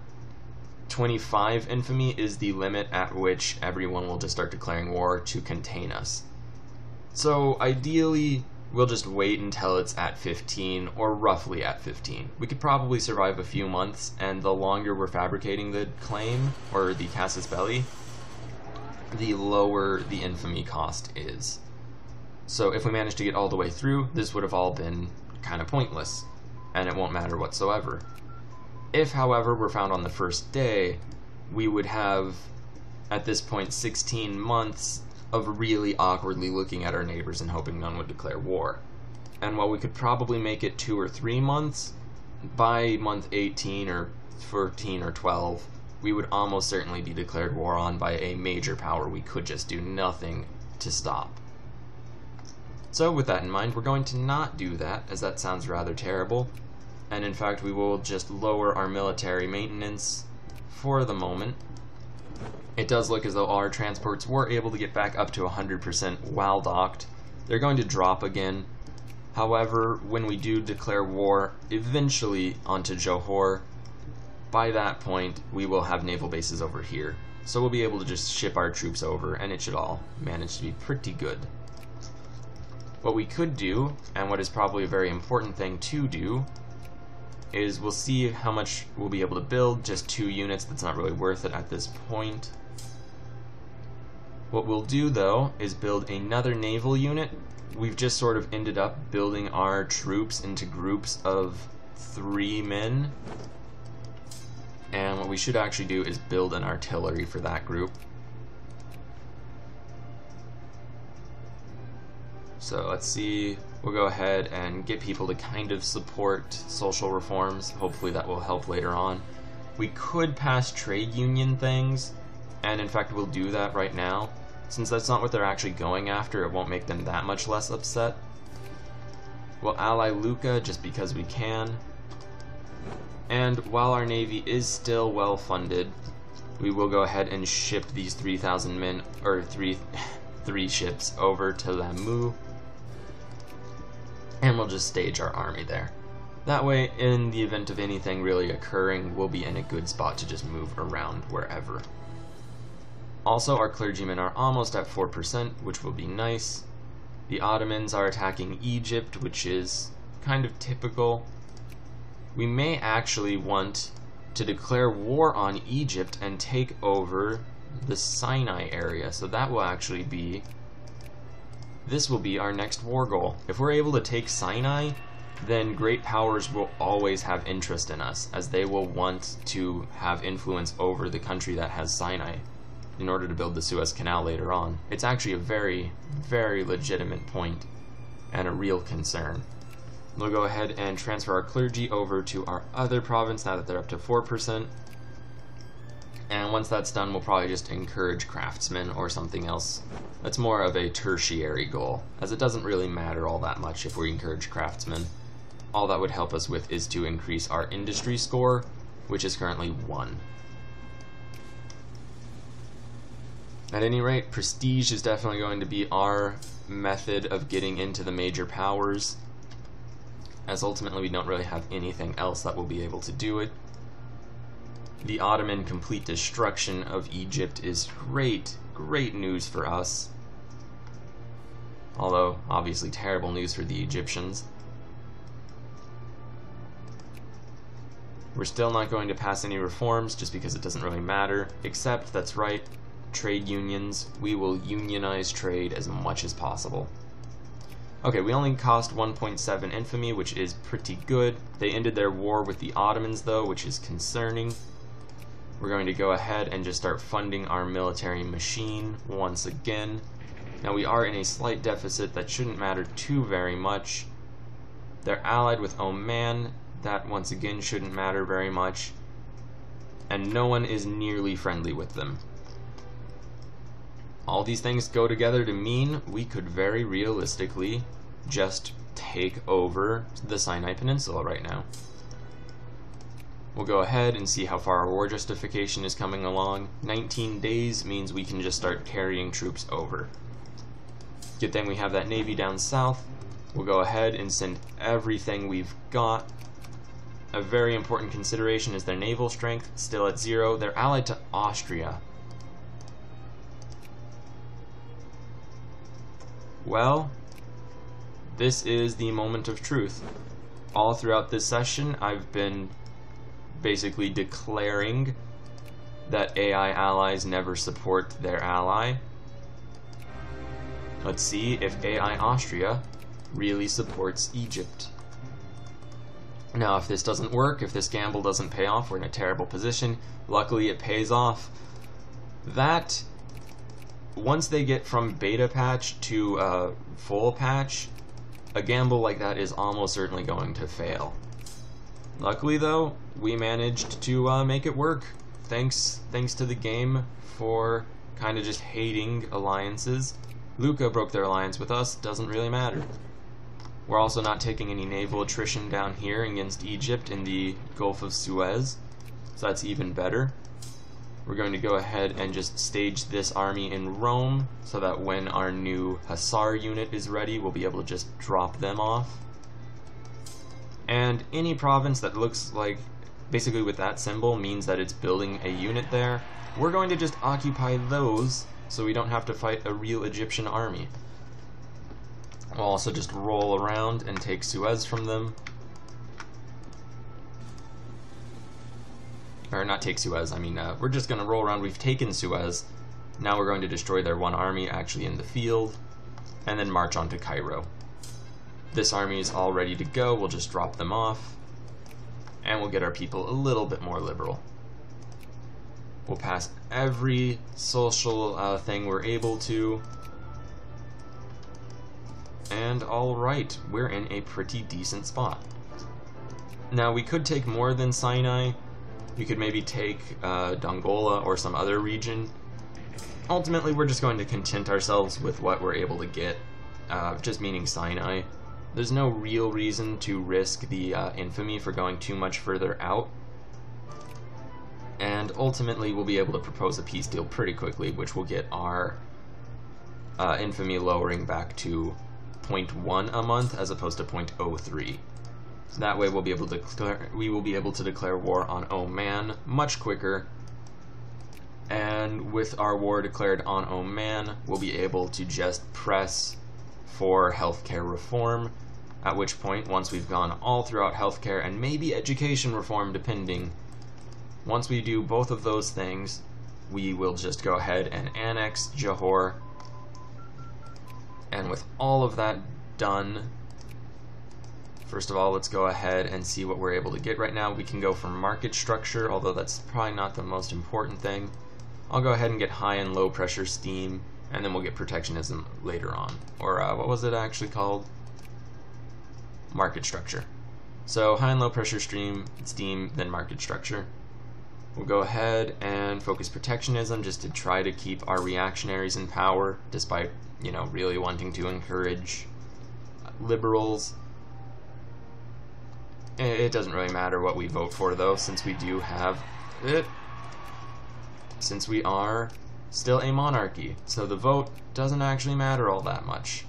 25 infamy is the limit at which everyone will just start declaring war to contain us. So ideally, we'll just wait until it's at 15, or roughly at 15. We could probably survive a few months, and the longer we're fabricating the claim, or the casus belli, the lower the infamy cost is. So if we manage to get all the way through, this would have all been kind of pointless, and it won't matter whatsoever. If, however, we're found on the first day, we would have, at this point, 16 months of really awkwardly looking at our neighbors and hoping none would declare war. And while we could probably make it 2 or 3 months, by month 18 or 14 or 12, we would almost certainly be declared war on by a major power we could just do nothing to stop. So with that in mind, we're going to not do that, as that sounds rather terrible. And in fact, we will just lower our military maintenance for the moment. It does look as though all our transports were able to get back up to 100% while docked. They're going to drop again. However, when we do declare war eventually onto Johor, by that point we will have naval bases over here. So we'll be able to just ship our troops over, and it should all manage to be pretty good. What we could do, and what is probably a very important thing to do, is we'll see how much we'll be able to build. Just 2 units, that's not really worth it at this point. What we'll do though is build another naval unit. We've just sort of ended up building our troops into groups of 3 men. And what we should actually do is build an artillery for that group. So let's see, we'll go ahead and get people to kind of support social reforms. Hopefully that will help later on. We could pass trade union things, and in fact we'll do that right now. Since that's not what they're actually going after, it won't make them that much less upset. We'll ally Lucca just because we can. And while our navy is still well funded, we will go ahead and ship these 3,000 men, or three ships over to Lamu. And we'll just stage our army there. That way, in the event of anything really occurring, we'll be in a good spot to just move around wherever. Also, our clergymen are almost at 4%, which will be nice. The Ottomans are attacking Egypt, which is kind of typical. We may actually want to declare war on Egypt and take over the Sinai area, so that will actually be... This will be our next war goal. If we're able to take Sinai, then great powers will always have interest in us, as they will want to have influence over the country that has Sinai in order to build the Suez Canal later on. It's actually a very, very legitimate point and a real concern. We'll go ahead and transfer our clergy over to our other province now that they're up to 4%. And once that's done, we'll probably just encourage craftsmen or something else. That's more of a tertiary goal, as it doesn't really matter all that much if we encourage craftsmen. All that would help us with is to increase our industry score, which is currently 1. At any rate, prestige is definitely going to be our method of getting into the major powers, as ultimately we don't really have anything else that will be able to do it. The Ottoman complete destruction of Egypt is great, great news for us. Although, obviously terrible news for the Egyptians. We're still not going to pass any reforms just because it doesn't really matter, except, that's right, trade unions. We will unionize trade as much as possible. Okay, we only cost 1.7 infamy, which is pretty good. They ended their war with the Ottomans though, which is concerning. We're going to go ahead and just start funding our military machine once again. Now we are in a slight deficit that shouldn't matter too very much. They're allied with Oman. That once again shouldn't matter very much. And no one is nearly friendly with them. All these things go together to mean we could very realistically just take over the Sinai Peninsula right now. We'll go ahead and see how far our war justification is coming along. 19 days means we can just start carrying troops over. Good thing we have that navy down south. We'll go ahead and send everything we've got. A very important consideration is their naval strength, still at 0. They're allied to Austria. Well, this is the moment of truth. All throughout this session, I've been basically declaring that AI allies never support their ally. Let's see if AI Austria really supports Egypt. Now, if this doesn't work, if this gamble doesn't pay off, we're in a terrible position. Luckily, it pays off. That, once they get from beta patch to full patch, a gamble like that is almost certainly going to fail. Luckily though, we managed to make it work. Thanks to the game for kind of just hating alliances. Lucca broke their alliance with us, doesn't really matter. We're also not taking any naval attrition down here against Egypt in the Gulf of Suez, so that's even better. We're going to go ahead and just stage this army in Rome, so that when our new Hussar unit is ready, we'll be able to just drop them off. And any province that looks like, basically with that symbol, means that it's building a unit there, we're going to just occupy those, so we don't have to fight a real Egyptian army. We'll also just roll around and take Suez from them. Or not take Suez, I mean, we're just going to roll around. We've taken Suez. Now we're going to destroy their one army actually in the field, and then march on to Cairo. This army is all ready to go. We'll just drop them off, and we'll get our people a little bit more liberal. We'll pass every social thing we're able to. And alright, we're in a pretty decent spot. Now, we could take more than Sinai. We could maybe take Dongola or some other region. Ultimately, we're just going to content ourselves with what we're able to get, just meaning Sinai. There's no real reason to risk the infamy for going too much further out. And ultimately, we'll be able to propose a peace deal pretty quickly, which will get our infamy lowering back to 0.1 a month as opposed to 0.03. So that way we will be able to declare war on Oman much quicker. And with our war declared on Oman, we'll be able to just press for healthcare reform, at which point, once we've gone all throughout healthcare and maybe education reform depending, once we do both of those things, we will just go ahead and annex Johor. And with all of that done, first of all, let's go ahead and see what we're able to get right now. We can go for market structure, although that's probably not the most important thing. I'll go ahead and get high and low pressure steam, and then we'll get protectionism later on. Or what was it actually called? Market structure. So high and low pressure steam, then market structure. We'll go ahead and focus protectionism just to try to keep our reactionaries in power, despite, you know, really wanting to encourage liberals. It doesn't really matter what we vote for, though, since we do have it. Since we are still a monarchy, so the vote doesn't actually matter all that much.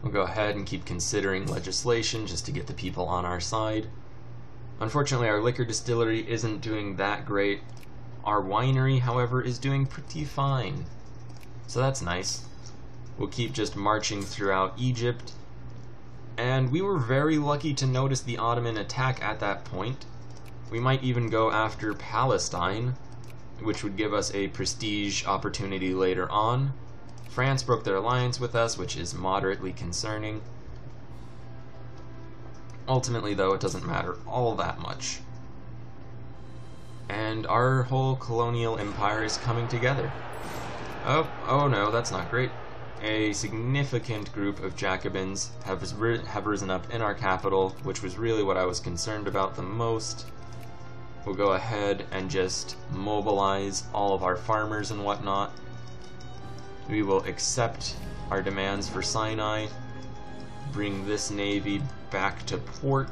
We'll go ahead and keep considering legislation just to get the people on our side. Unfortunately, our liquor distillery isn't doing that great. Our winery, however, is doing pretty fine. So that's nice. We'll keep just marching throughout Egypt. And we were very lucky to notice the Ottoman attack at that point. We might even go after Palestine, which would give us a prestige opportunity later on. France broke their alliance with us, which is moderately concerning. Ultimately, though, it doesn't matter all that much. And our whole colonial empire is coming together. Oh no, that's not great. A significant group of Jacobins have risen up in our capital, which was really what I was concerned about the most. We'll go ahead and just mobilize all of our farmers and whatnot. We will accept our demands for Sinai, bring this navy back to port,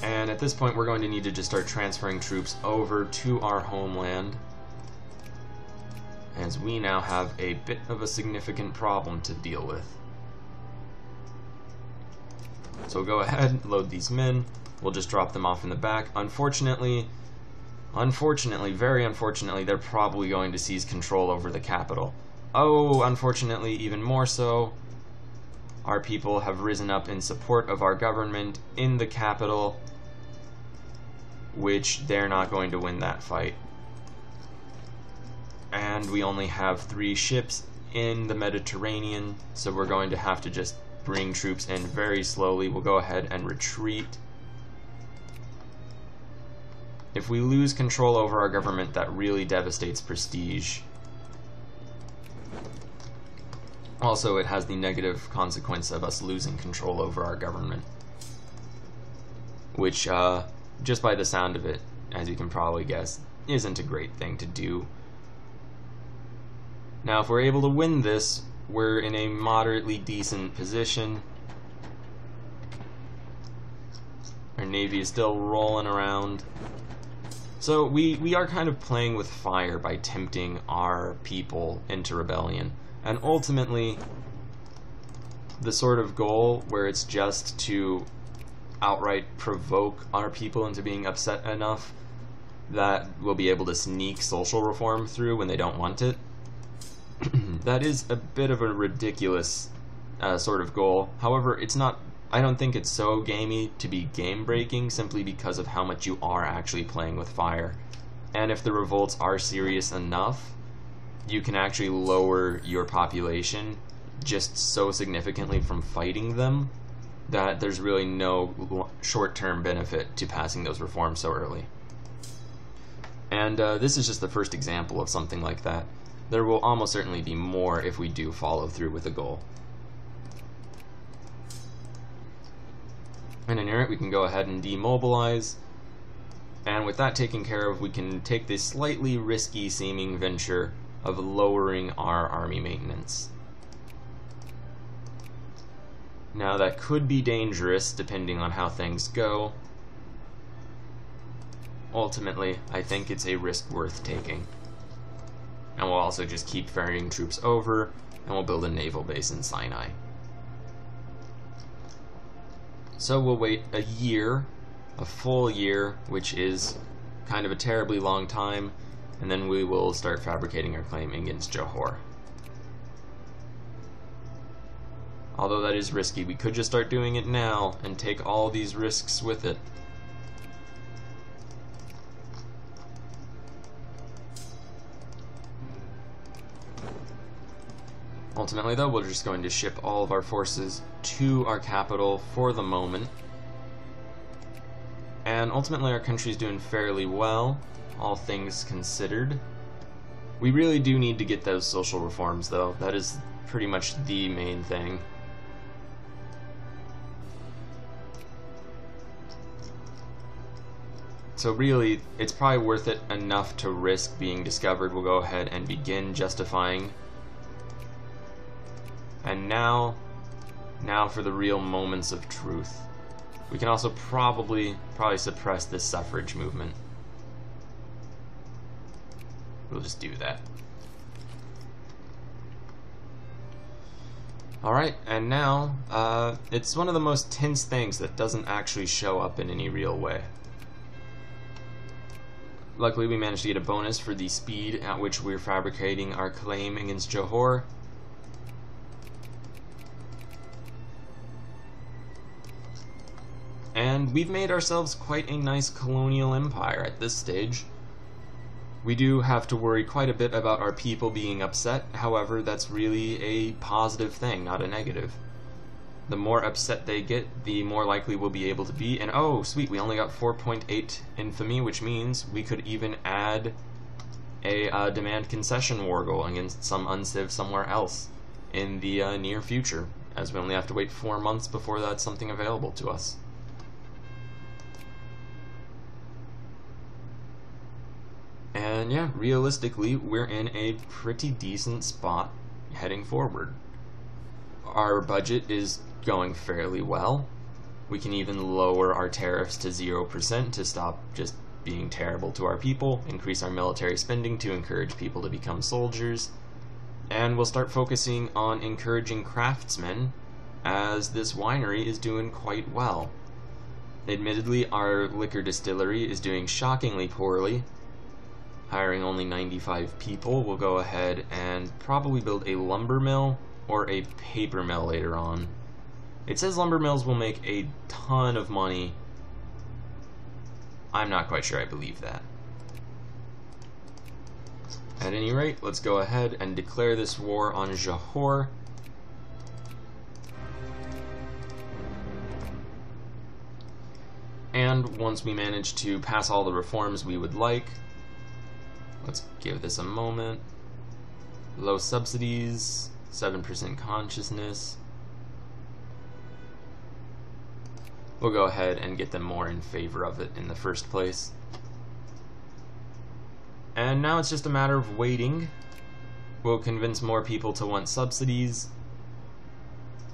and at this point we're going to need to just start transferring troops over to our homeland, as we now have a bit of a significant problem to deal with. So we'll go ahead, load these men, we'll just drop them off in the back. Unfortunately, very unfortunately, they're probably going to seize control over the capital. Oh, unfortunately, even more so, our people have risen up in support of our government in the capital, which they're not going to win that fight. And we only have 3 ships in the Mediterranean, so we're going to have to just bring troops in very slowly. We'll go ahead and retreat. If we lose control over our government, that really devastates prestige. Also, it has the negative consequence of us losing control over our government, which, just by the sound of it, as you can probably guess, isn't a great thing to do. Now, if we're able to win this, we're in a moderately decent position. Our navy is still rolling around. So we are kind of playing with fire by tempting our people into rebellion. And ultimately, the sort of goal where it's just to outright provoke our people into being upset enough that we'll be able to sneak social reform through when they don't want it, that is a bit of a ridiculous sort of goal. However, it's not, I don't think it's so gamey to be game-breaking simply because of how much you are actually playing with fire. And if the revolts are serious enough, you can actually lower your population just so significantly from fighting them that there's really no short-term benefit to passing those reforms so early. And this is just the first example of something like that. There will almost certainly be more if we do follow through with the goal. And in it, we can go ahead and demobilize. And with that taken care of, we can take this slightly risky seeming venture of lowering our army maintenance. Now that could be dangerous depending on how things go. Ultimately, I think it's a risk worth taking. And we'll also just keep ferrying troops over, and we'll build a naval base in Sinai. So we'll wait a year, a full year, which is kind of a terribly long time, and then we will start fabricating our claim against Johor. Although that is risky, we could just start doing it now and take all these risks with it. Ultimately, though, we're just going to ship all of our forces to our capital for the moment. And ultimately, our country's doing fairly well, all things considered. We really do need to get those social reforms, though. That is pretty much the main thing. So really, it's probably worth it enough to risk being discovered. We'll go ahead and begin justifying. And now for the real moments of truth. We can also probably suppress this suffrage movement. We'll just do that. Alright, and now, it's one of the most tense things that doesn't actually show up in any real way. Luckily, we managed to get a bonus for the speed at which we're fabricating our claim against Johor. And we've made ourselves quite a nice colonial empire at this stage. We do have to worry quite a bit about our people being upset, however, that's really a positive thing, not a negative. The more upset they get, the more likely we'll be able to be, and oh, sweet, we only got 4.8 infamy, which means we could even add a demand concession war goal against some unciv somewhere else in the near future, as we only have to wait 4 months before that's something available to us. And yeah, realistically, we're in a pretty decent spot heading forward. Our budget is going fairly well. We can even lower our tariffs to 0% to stop just being terrible to our people, increase our military spending to encourage people to become soldiers, and we'll start focusing on encouraging craftsmen, as this winery is doing quite well. Admittedly, our liquor distillery is doing shockingly poorly, hiring only 95 people. We'll go ahead and probably build a lumber mill or a paper mill later on. It says lumber mills will make a ton of money. I'm not quite sure I believe that. At any rate, let's go ahead and declare this war on Johor. And once we manage to pass all the reforms we would like, let's give this a moment. Low subsidies, 7% consciousness. We'll go ahead and get them more in favor of it in the first place. And now it's just a matter of waiting. We'll convince more people to want subsidies,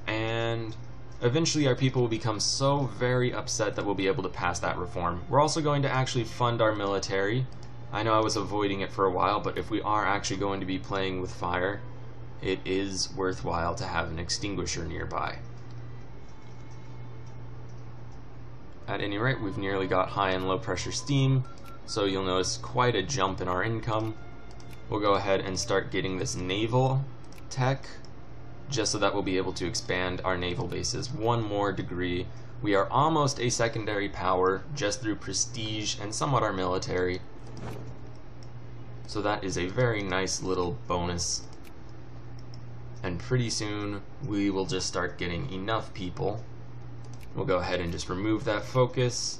and eventually our people will become so very upset that we'll be able to pass that reform. We're also going to actually fund our military. I know I was avoiding it for a while, but if we are actually going to be playing with fire, it is worthwhile to have an extinguisher nearby. At any rate, we've nearly got high and low pressure steam, so you'll notice quite a jump in our income. We'll go ahead and start getting this naval tech, just so that we'll be able to expand our naval bases one more degree. We are almost a secondary power just through prestige and somewhat our military. So that is a very nice little bonus. And pretty soon we will just start getting enough people. We'll go ahead and just remove that focus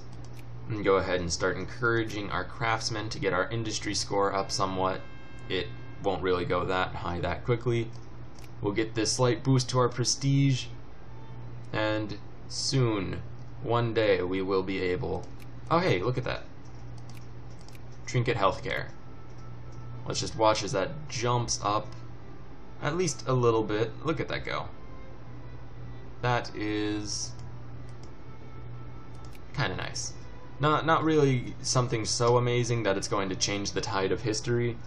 and go ahead and start encouraging our craftsmen to get our industry score up somewhat. It won't really go that high that quickly. We'll get this slight boost to our prestige, and soon, one day, we will be able... Oh hey, look at that. Trinket healthcare. Let's just watch as that jumps up at least a little bit. Look at that go. That is kind of nice. Not really something so amazing that it's going to change the tide of history,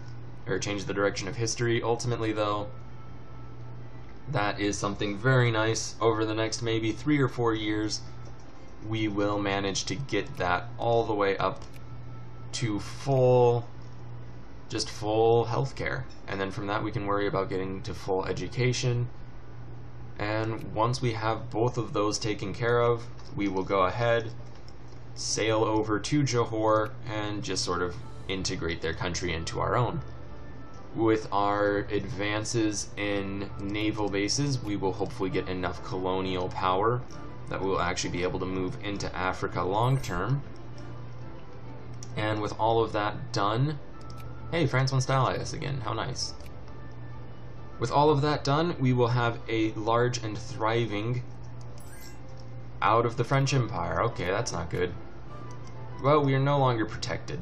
or change the direction of history. Ultimately, though, that is something very nice. Over the next maybe 3 or 4 years, we will manage to get that all the way up to just full healthcare. And then from that we can worry about getting to full education. And once we have both of those taken care of, we will go ahead, sail over to Johor, and just sort of integrate their country into our own. With our advances in naval bases, we will hopefully get enough colonial power that we will actually be able to move into Africa long term. And with all of that done, hey, France wants to ally us again, how nice. With all of that done, we will have a large and thriving out of the French Empire. Okay, that's not good. Well, we are no longer protected.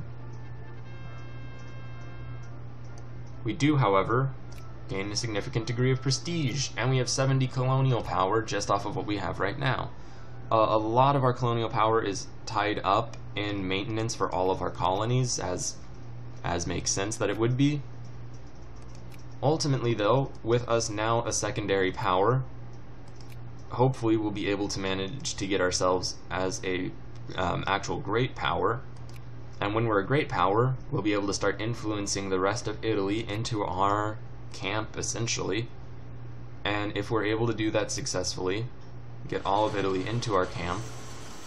We do, however, gain a significant degree of prestige, and we have 70 colonial power just off of what we have right now. A lot of our colonial power is tied up in maintenance for all of our colonies, as makes sense that it would be. Ultimately, though, with us now a secondary power, hopefully we'll be able to manage to get ourselves as a actual great power. And when we're a great power, we'll be able to start influencing the rest of Italy into our camp, essentially. And if we're able to do that successfully, get all of Italy into our camp,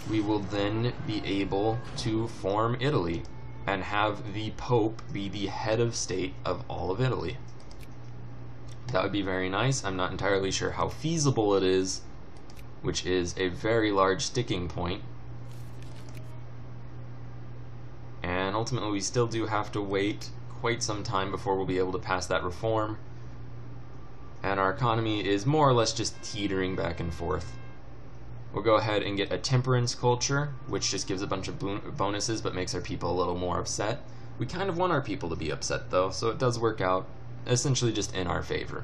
we will then be able to form Italy and have the Pope be the head of state of all of Italy. That would be very nice. I'm not entirely sure how feasible it is, which is a very large sticking point. And ultimately we still do have to wait quite some time before we'll be able to pass that reform. And our economy is more or less just teetering back and forth. We'll go ahead and get a temperance culture, which just gives a bunch of bonuses but makes our people a little more upset. We kind of want our people to be upset though, so it does work out essentially just in our favor.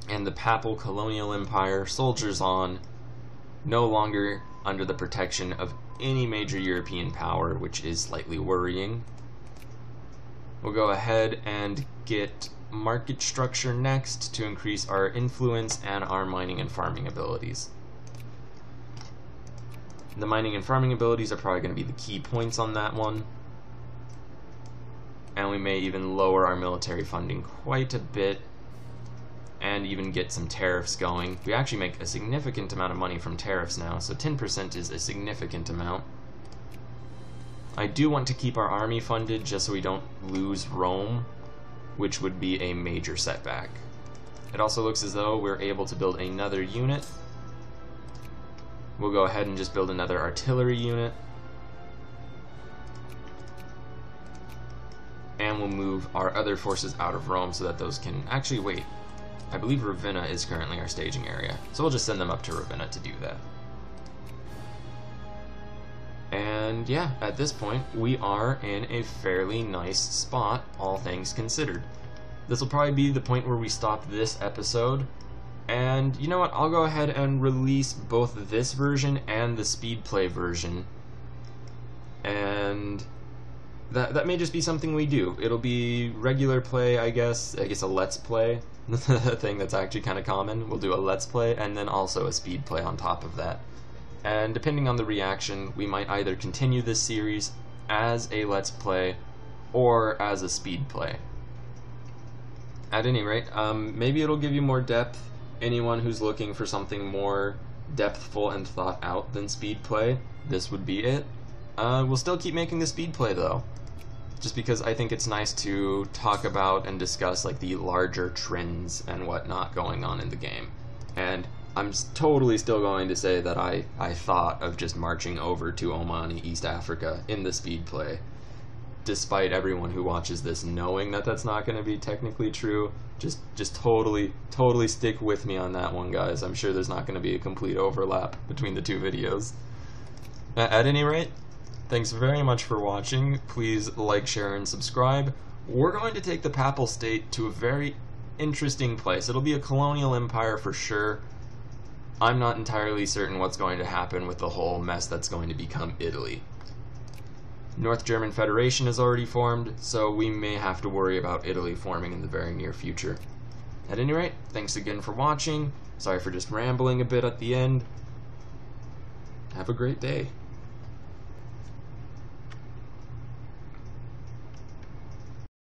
And the Papal Colonial Empire soldiers on, no longer under the protection of any major European power, which is slightly worrying. We'll go ahead and get market structure next to increase our influence and our mining and farming abilities. The mining and farming abilities are probably going to be the key points on that one. And we may even lower our military funding quite a bit and even get some tariffs going. We actually make a significant amount of money from tariffs now, so 10% is a significant amount. I do want to keep our army funded just so we don't lose Rome, which would be a major setback. It also looks as though we're able to build another unit. We'll go ahead and just build another artillery unit. And we'll move our other forces out of Rome so that those can actually wait. I believe Ravenna is currently our staging area, so we'll just send them up to Ravenna to do that. And yeah, at this point, we are in a fairly nice spot, all things considered. This will probably be the point where we stop this episode. And you know what, I'll go ahead and release both this version and the speed play version. And that may just be something we do. It'll be regular play, I guess a let's play, a thing that's actually kind of common. We'll do a let's play and then also a speed play on top of that. And depending on the reaction, we might either continue this series as a let's play or as a speed play. At any rate, maybe it'll give you more depth. Anyone who's looking for something more depthful and thought out than speed play, this would be it. We'll still keep making the speed play though, just because I think it's nice to talk about and discuss like the larger trends and whatnot going on in the game. And I'm totally still going to say that I thought of just marching over to Omani, East Africa in the speed play, despite everyone who watches this knowing that that's not going to be technically true. Just totally stick with me on that one, guys. I'm sure there's not going to be a complete overlap between the two videos. At any rate, thanks very much for watching. Please like, share, and subscribe. We're going to take the Papal State to a very interesting place. It'll be a colonial empire for sure. I'm not entirely certain what's going to happen with the whole mess that's going to become Italy. North German Federation has already formed, so we may have to worry about Italy forming in the very near future. At any rate, thanks again for watching. Sorry for just rambling a bit at the end. Have a great day.